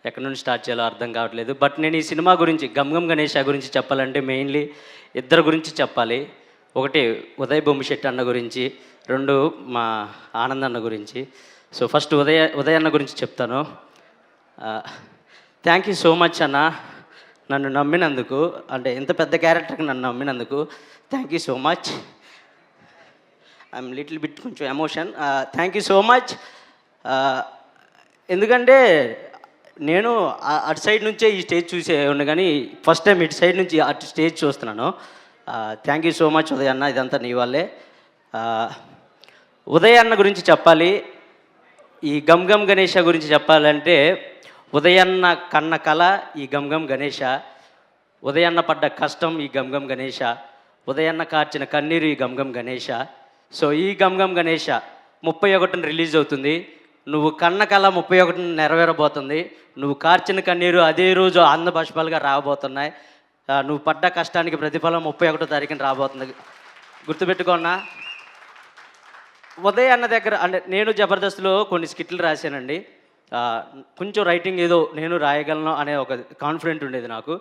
ఎక్కడి నుండి స్టార్ట్ చేయాలో అర్థం కావట్లేదు. బట్ నేను ఈ సినిమా గురించి గమ్ గమ్ గణేష గురించి చెప్పాలంటే మెయిన్లీ ఇద్దరు గురించి చెప్పాలి. ఒకటి ఉదయ్ బొమ్మిశెట్టి అన్న గురించి, రెండు మా ఆనంద్ అన్న గురించి. సో ఫస్ట్ ఉదయ్ అన్న గురించి చెప్తాను. థ్యాంక్ యూ సో మచ్ అన్న, నన్ను నమ్మినందుకు, అంటే ఎంత పెద్ద క్యారెక్టర్కి నన్ను నమ్మినందుకు thank you so much. I'm little bit కొంచెం emotion. Thank you so much. ఎందుకంటే నేను అటు సైడ్ నుంచే ఈ స్టేజ్ చూసేవాడిని, కానీ ఫస్ట్ టైం ఇటు సైడ్ నుంచి అటు స్టేజ్ చూస్తున్నాను. Thank you so much Uday అన్న, ఇదంతా నీ వల్లే. ఉదయ్ అన్న గురించి చెప్పాలి, ఈ గమ్ గమ్ గణేష గురించి చెప్పాలంటే ఉదయన్న కన్న కళ ఈ గమ్ గమ్ గణేష, ఉదయన్న పడ్డ కష్టం ఈ గమ్ గమ్ గణేష, ఉదయన్న కార్చిన కన్నీరు ఈ గమ్ గమ్ గణేష. సో ఈ గమ్ గమ్ గణేష 31న రిలీజ్ అవుతుంది. నువ్వు కన్న కళ 31న నెరవేరబోతుంది. నువ్వు కార్చిన కన్నీరు అదే రోజు ఆనంద బాష్పాలుగా రాబోతున్నాయి. నువ్వు పడ్డ కష్టానికి ప్రతిఫలం 31వ తారీఖున రాబోతుంది, గుర్తుపెట్టుకోన్నా. ఉదయ్ అన్న దగ్గర అంటే నేను జబర్దస్త్లో కొన్ని స్కిట్లు రాశానండి. కొంచెం రైటింగ్ ఏదో నేను రాయగలను అనే ఒక కాన్ఫిడెంట్ ఉండేది నాకు.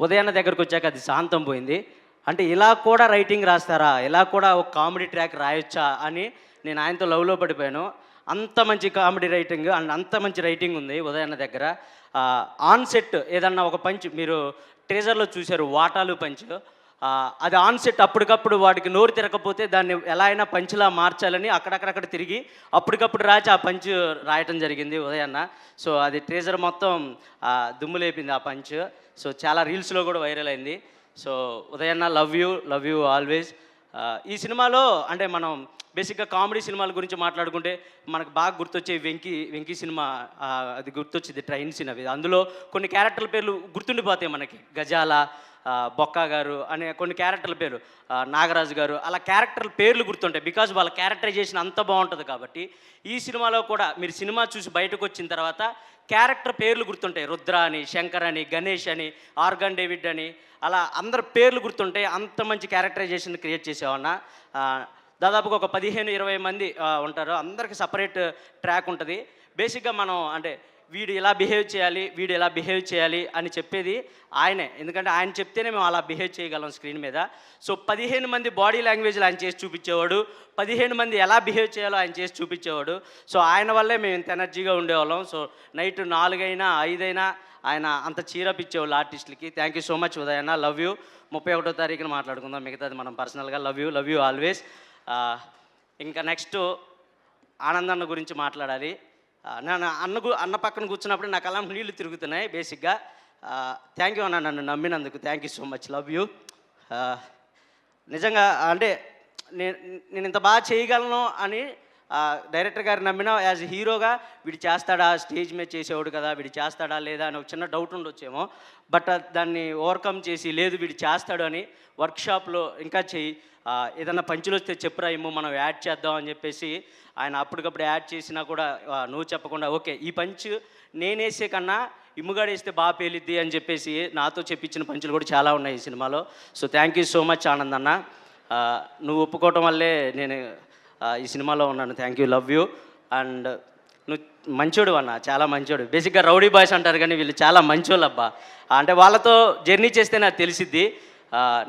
ఉదయ్ అన్న దగ్గరకు వచ్చాక అది శాంతం పోయింది. అంటే ఇలా కూడా రైటింగ్ రాస్తారా, ఇలా కూడా ఒక కామెడీ ట్రాక్ రాయొచ్చా అని నేను ఆయనతో లవ్లో పడిపోయాను. అంత మంచి కామెడీ రైటింగ్ అండ్ అంత మంచి రైటింగ్ ఉంది ఉదయ్ అన్న దగ్గర. ఆన్ సెట్ ఏదన్నా ఒక పంచ్ మీరు ట్రేజర్లో చూశారు, వాటాలు పంచ్, అది ఆన్ సెట్ అప్పటికప్పుడు వాడికి నోరు తిరగకపోతే దాన్ని ఎలా అయినా పంచ్లా మార్చాలని అక్కడక్కడక్కడ తిరిగి అప్పటికప్పుడు రాచి ఆ పంచ్ రాయటం జరిగింది ఉదయ్ అన్న. సో అది ట్రేజర్ మొత్తం దుమ్ము లేపింది ఆ పంచ్. సో చాలా రీల్స్లో కూడా వైరల్ అయింది. సో ఉదయ్ అన్న లవ్ యూ ఆల్వేస్. ఈ సినిమాలో అంటే మనం బేసిక్గా కామెడీ సినిమాల గురించి మాట్లాడుకుంటే మనకు బాగా గుర్తొచ్చే వెంకీ సినిమా, అది గుర్తొచ్చింది, ట్రైన్ సీన్ అవి. అందులో కొన్ని క్యారెక్టర్ల పేర్లు గుర్తుండిపోతాయి మనకి, గజాల, బొక్కా గారు అనే కొన్ని క్యారెక్టర్ల పేరు, నాగరాజు గారు, అలా క్యారెక్టర్ల పేర్లు గుర్తుంటాయి బికాజ్ వాళ్ళ క్యారెక్టరైజేషన్ అంత బాగుంటుంది. కాబట్టి ఈ సినిమాలో కూడా మీరు సినిమా చూసి బయటకు వచ్చిన తర్వాత క్యారెక్టర్ పేర్లు గుర్తుంటాయి. రుద్ర అని, శంకర్ అని, గణేష్ అని, ఆర్గన్ డేవిడ్ అని, అలా అందరి పేర్లు గుర్తుంటాయి. అంత మంచి క్యారెక్టరైజేషన్ క్రియేట్ చేసేవన్నా. దాదాపుగా ఒక 15-20 మంది ఉంటారు, అందరికి సపరేట్ ట్రాక్ ఉంటుంది. బేసిక్గా మనం అంటే వీడు ఇలా బిహేవ్ చేయాలి అని చెప్పేది ఆయనే, ఎందుకంటే ఆయన చెప్తేనే మేము అలా బిహేవ్ చేయగలం స్క్రీన్ మీద. సో 15 మంది బాడీ లాంగ్వేజ్లు ఆయన చేసి చూపించేవాడు, 15 మంది ఎలా బిహేవ్ చేయాలో ఆయన చేసి చూపించేవాడు. సో ఆయన వల్లే మేము ఇంత ఎనర్జీగా ఉండేవాళ్ళం. సో నైట్ 4 అయినా 5 అయినా ఆయన అంత చీరపిచ్చేవాళ్ళు ఆర్టిస్టులకి. Thank you so much Uday అన్న, లవ్ యూ. 31వ తారీఖున మాట్లాడుకుందాం మిగతాది మనం పర్సనల్గా. Love you always. ఇంకా నెక్స్ట్ ఆనంద్ అన్న గురించి మాట్లాడాలి. నేను అన్న పక్కన కూర్చున్నప్పుడు నాకు అలా నీళ్ళు తిరుగుతున్నాయి బేసిక్గా. థ్యాంక్ యూ అన్న, నన్ను నమ్మినందుకు thank you so much, love you. నిజంగా అంటే నేను ఇంత బాగా చేయగలను అని డైరెక్టర్ గారు నమ్మిన యాజ్ హీరోగా వీడు చేస్తాడా, స్టేజ్ మీద చేసేవాడు కదా, వీడు చేస్తాడా లేదా అని ఒక చిన్న డౌట్ ఉండొచ్చేమో. బట్ దాన్ని ఓవర్కమ్ చేసి లేదు వీడు చేస్తాడు అని వర్క్షాప్లో ఇంకా చెయ్యి, ఏదన్నా పంచులు వస్తే చెప్పురా ఏమో మనం యాడ్ చేద్దాం అని చెప్పేసి ఆయన అప్పటికప్పుడు యాడ్ చేసినా కూడా నువ్వు చెప్పకుండా ఓకే ఈ పంచ్ నేనేసే కన్నా ఇమ్ముగాడు వేస్తే బాగా పేలిద్ది అని చెప్పేసి నాతో చెప్పించిన పంచులు కూడా చాలా ఉన్నాయి ఈ సినిమాలో. So thank you so much Anand అన్న, నువ్వు ఒప్పుకోవటం వల్లే నేను ఈ సినిమాలో ఉన్నాను. Thank you, love you. And నువ్వు మంచోడు అన్న, చాలా మంచోడు. బేసిక్గా రౌడీ బాయ్స్ అంటారు కానీ వీళ్ళు చాలా మంచోళ్ళు అబ్బా. అంటే వాళ్ళతో జర్నీ చేస్తే నాకు తెలిసిద్ది.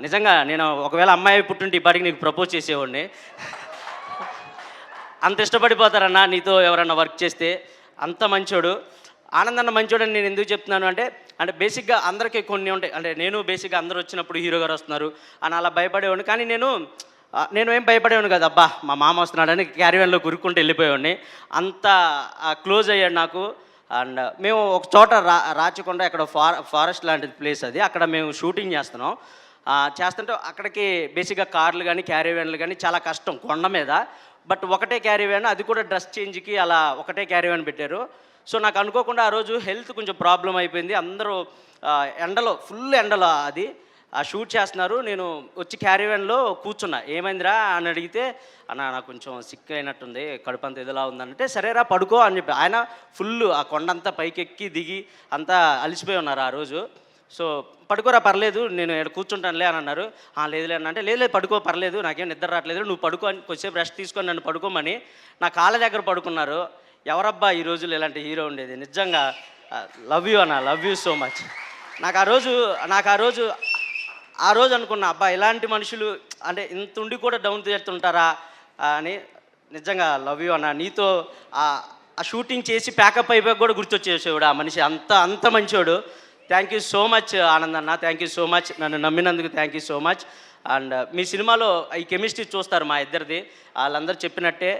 నిజంగా నేను ఒకవేళ అమ్మాయి పుట్టుంటే ఇప్పటికి నీకు ప్రపోజ్ చేసేవాడిని. అంత ఇష్టపడిపోతారన్న నీతో ఎవరన్నా వర్క్ చేస్తే, అంత మంచోడు. ఆనందన్న మంచోడు అని నేను ఎందుకు చెప్తున్నాను అంటే బేసిక్గా అందరికీ కొన్ని ఉంటాయి. అంటే నేను బేసిక్గా అందరూ వచ్చినప్పుడు హీరో గారు వస్తున్నారు అని అలా భయపడేవాడిని, కానీ నేను ఏం భయపడేవాడిని కదా, అబ్బా మా మామ వస్తున్నాడని క్యారీవన్లో గురుక్కుంటూ వెళ్ళిపోయేవాడిని. అంత క్లోజ్ అయ్యాడు నాకు. అండ్ మేము ఒక చోట రాచకొండ, అక్కడ ఫారెస్ట్ లాంటి ప్లేస్ అది, అక్కడ మేము షూటింగ్ చేస్తుంటే అక్కడికి బేసిక్గా కార్లు కానీ క్యారీవ్యాన్లు కానీ చాలా కష్టం కొండ మీద. బట్ ఒకటే క్యారీవ్యాన్, అది కూడా డ్రెస్ చేంజ్కి అలా ఒకటే క్యారీవ్యాన్ పెట్టారు. సో నాకు అనుకోకుండా ఆ రోజు హెల్త్ కొంచెం ప్రాబ్లం అయిపోయింది. అందరూ ఎండలో, ఫుల్ ఎండలో అది షూట్ చేస్తున్నారు. నేను వచ్చి క్యారీవ్యాన్లో కూర్చున్నా, ఏమైందిరా అని అడిగితే అన్న నాకు కొంచెం సిక్ అయినట్టుంది, కడుపు అంతా ఎదులా ఉందంటే సరేరా పడుకో అని చెప్పి ఆయన ఫుల్ ఆ కొండంతా పైకెక్కి దిగి అంతా అలసిపోయి ఉన్నారు ఆ రోజు. సో పడుకోరా పర్లేదు నేను ఇక్కడ కూర్చుంటానులే అని అన్నారు. లేదులే అని అంటే లేదు పడుకో పర్లేదు నాకేం నిద్ర రావట్లేదు, నువ్వు పడుకో అని కొద్దిసేపు రెస్ట్ తీసుకొని నన్ను పడుకోమని నా కాళ్ళ దగ్గర పడుకున్నారు. ఎవరబ్బా ఈ రోజులు ఇలాంటి హీరో ఉండేది. నిజంగా లవ్ యూ అన్న, లవ్ యూ సో మచ్. నాకు ఆ రోజు అనుకున్నా, అబ్బా ఇలాంటి మనుషులు అంటే ఇంత ఉండి కూడా డౌన్ చేస్తుంటారా అని. నిజంగా లవ్ యూ అన్న. నీతో ఆ షూటింగ్ చేసి ప్యాకప్ అయిపోయి కూడా గుర్తొచ్చేసేవాడు ఆ మనిషి, అంత మంచోడు. Thank you so much Anand అన్న, థ్యాంక్ యూ సో మచ్, నన్ను నమ్మినందుకు thank you so much. And మీ సినిమాలో ఈ కెమిస్ట్రీ చూస్తారు మా ఇద్దరిది, వాళ్ళందరూ చెప్పినట్టే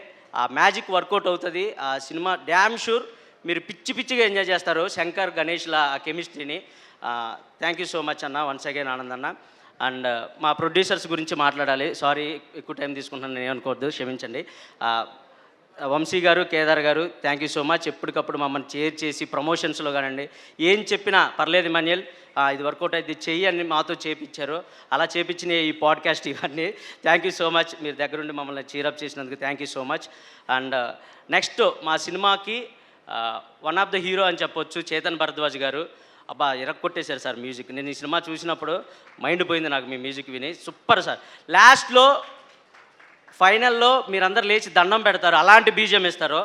ఆ మ్యాజిక్ వర్కౌట్ అవుతుంది. ఆ సినిమా డ్యామ్ షూర్ మీరు పిచ్చిగా ఎంజాయ్ చేస్తారు శంకర్ గణేష్ల ఆ కెమిస్ట్రీని. థ్యాంక్ యూ సో మచ్ అన్న, వన్స్ అగైన్ ఆనంద్ అన్న. అండ్ మా ప్రొడ్యూసర్స్ గురించి మాట్లాడాలి. సారీ ఎక్కువ టైం తీసుకుంటున్నాను, నేను అనుకోవద్దు, క్షమించండి. వంశీ గారు, కేదార్ గారు, థ్యాంక్ యూ సో మచ్. ఎప్పటికప్పుడు మమ్మల్ని చేర్ చేసి ప్రమోషన్స్లో కానండి ఏం చెప్పినా పర్లేదు ఇమాన్యుయల్, ఇది వర్కౌట్ అయితే చెయ్యి అని మాతో చేపించారు. అలా చేపించిన ఈ పాడ్కాస్ట్ ఇవన్నీ థ్యాంక్ యూ సో మచ్. మీరు దగ్గరుండి మమ్మల్ని చీరప్ చేసినందుకు thank you so much. And next మా సినిమాకి వన్ ఆఫ్ ద హీరో అని చెప్పొచ్చు చేతన్ భరద్వాజ్ గారు. అబ్బా ఇరక్కొట్టేశారు సార్ మ్యూజిక్. నేను ఈ సినిమా చూసినప్పుడు మైండ్ పోయింది నాకు మీ మ్యూజిక్ విని. Super sir. లాస్ట్లో ఫైనల్లో మీరందరూ లేచి దండం పెడతారు, అలాంటి బీజియం ఇస్తారు.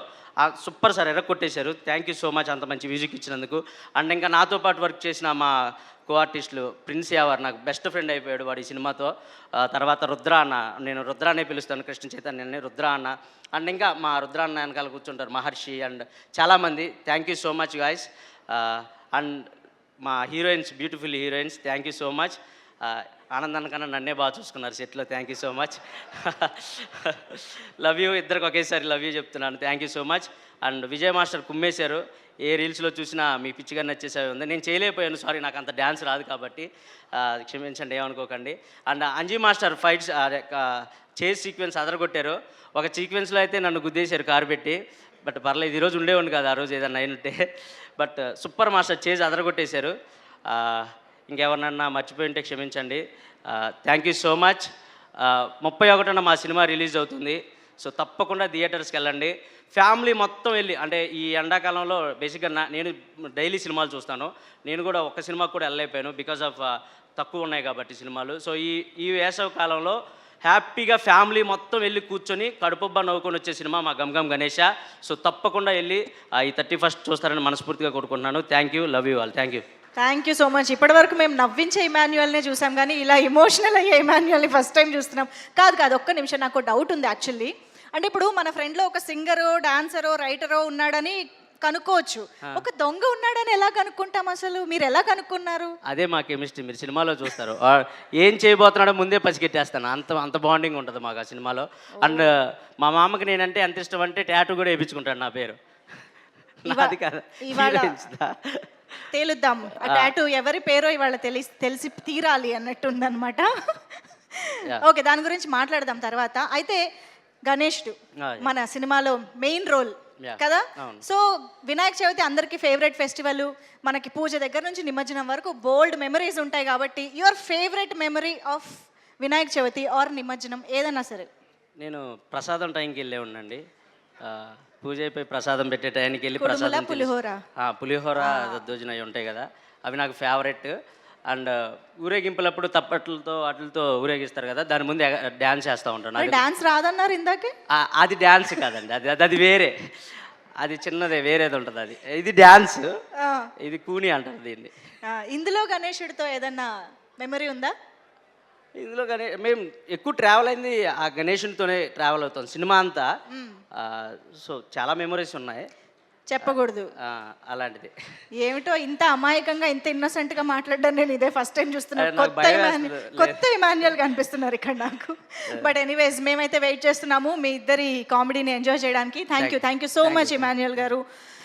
సూపర్ సార్, ఎర్రకొట్టేశారు. థ్యాంక్ యూ సో మచ్ అంత మంచి మ్యూజిక్ ఇచ్చినందుకు. అండ్ ఇంకా నాతో పాటు వర్క్ చేసిన మా కో ఆర్టిస్టులు ప్రిన్స్ యావర్ నాకు బెస్ట్ ఫ్రెండ్ అయిపోయాడు వాడు ఈ సినిమాతో. తర్వాత రుద్ర అన్న, నేను రుద్ర అనే పిలుస్తాను, కృష్ణ చైతన్యని రుద్ర అన్న. అండ్ ఇంకా మా రుద్ర అన్న వెనకాల కూర్చుంటారు మహర్షి అండ్ చాలామంది. Thank you so much guys. And మా heroines, beautiful heroines, thank you so much. ఆనందాన్ని కన్నా నన్నే బాగా చూసుకున్నారు సెట్లో, thank you so much. Love you, ఇద్దరికి ఒకేసారి లవ్ యూ చెప్తున్నాను, thank you so much. And Vijay master కుమ్మేశారు, ఏ రీల్స్లో చూసినా మీ పిచ్చిగా నచ్చేసేవి ఉంది. నేను చేయలేకపోయాను, సారీ, నాకు అంత డ్యాన్స్ రాదు కాబట్టి క్షమించండి, ఏమనుకోకండి. And Anji master fights chase sequence అదరగొట్టారు. ఒక సీక్వెన్స్లో అయితే నన్ను గుద్దేశారు కారు పెట్టి, బట్ పర్లేదు, ఈరోజు ఉండేవాడిని కాదు, ఆ రోజు ఏదన్నా అయినట్టే. బట్ సూపర్ మాస్టర్ చేజ్ అదరగొట్టేశారు. ఇంకెవరినన్నా మర్చిపోయి ఉంటే క్షమించండి. Thank you so much. 31న మా సినిమా రిలీజ్ అవుతుంది. సో తప్పకుండా థియేటర్స్కి వెళ్ళండి, ఫ్యామిలీ మొత్తం వెళ్ళి. అంటే ఈ ఎండాకాలంలో బేసిక్గా నేను డైలీ సినిమాలు చూస్తాను, నేను కూడా ఒక్క సినిమాకి కూడా వెళ్ళలేకపోయాను బికాజ్ ఆఫ్ తక్కువ ఉన్నాయి కాబట్టి సినిమాలు. సో ఈ వేసవి కాలంలో హ్యాపీగా ఫ్యామిలీ మొత్తం వెళ్ళి కూర్చొని కడుపుబ్బా నవ్వుకొని వచ్చే సినిమా మా గమ్ గణేష. సో తప్పకుండా వెళ్ళి ఈ 31st చూస్తారని మనస్ఫూర్తిగా కోరుకుంటున్నాను. Thank you, love you all, thank you. Thank you so much. ఇప్పటివరకు మేము నవ్వించే ఇమాన్యుయల్నే చూసాం, కానీ ఇలా ఎమోషనల్ అయ్యే ఇమాన్యుయల్ని ఫస్ట్ టైం చూస్తున్నాం. కాదు, ఒక్క నిమిషం, నాకు డౌట్ ఉంది యాక్చువల్లీ. అంటే ఇప్పుడు మన ఫ్రెండ్లో ఒక సింగరో, డాన్సరో, రైటరో ఉన్నాడని కనుక్కోవచ్చు, ఒక దొంగ ఉన్నాడని ఎలా కనుక్కుంటాం అసలు? మీరు ఎలా కనుక్కున్నారు? అదే మా కెమిస్ట్రీ, మీరు సినిమాలో చూస్తారు. ఏం చేయబోతున్నాడో ముందే పసిగెట్టేస్తాను, అంత బాండింగ్ ఉంటుంది మాకు ఆ సినిమాలో. అండ్ మా మామకి నేనంటే ఎంత ఇష్టం అంటే టాటూ కూడా వేయించుకుంటాను నా పేరు. నాది కాదు, తేలుద్దాం, ఆ టాటూ ఎవరి పేరో ఇవాళ తెలిసి తీరాలి అన్నట్టుందనమాట. ఓకే, దాని గురించి మాట్లాడదాం తర్వాత. అయితే గణేష్డు మన సినిమాలో మెయిన్ రోల్ కదా. సో వినాయక చవితి అందరికీ ఫేవరెట్ ఫెస్టివల్, మనకి పూజ దగ్గర నుంచి నిమజ్జనం వరకు బోల్డ్ మెమరీస్ ఉంటాయి కాబట్టి your favourite memory of Vinayaka Chavithi or నిమజ్జనం ఏదైనా సరే. నేను ప్రసాదం టైంకి వెళ్ళే ఉండండి, పూజ అయిపోయి ప్రసాదం పెట్టే టైంకి వెళ్ళి ప్రసాదం, పులిహోర దద్దోజనం అవి ఉంటాయి కదా, అవి నాకు ఫేవరెట్. అండ్ ఊరేగింపులప్పుడు తప్పట్లతో వాటితో ఊరేగిస్తారు కదా, దాని ముందు డ్యాన్స్ చేస్తూ ఉంటాను. డాన్స్ రాదన్నారు ఇందాకే. అది డ్యాన్స్ కాదండి, అది వేరే, అది చిన్నదే, వేరేది ఉంటుంది అది. ఇది డ్యాన్స్, ఇది కూని అంటారు దీన్ని. ఇందులో గణేశుడితో ఏదన్నా మెమరీ ఉందా? ఇందులో మేము ఎక్కువ ట్రావెల్ అయింది ఆ గణేషునితోనే ట్రావెల్ అవుతాం సినిమా అంతా. సో చాలా మెమరీస్ ఉన్నాయి, చెప్పకూడదు అలాంటిది. ఏమిటో ఇంత అమాయకంగా, ఇంత ఇన్నోసెంట్గా మాట్లాడడం నేను ఇదే ఫస్ట్ టైం చూస్తున్నాను. కొత్త ఇమాన్యుయల్ కనిపిస్తున్నారు ఇక్కడ నాకు. బట్ ఎనీవేస్, మేమైతే వెయిట్ చేస్తున్నాము మీ ఇద్దరి కామెడీని ఎంజాయ్ చేయడానికి. Thank you so much Emmanuel గారు.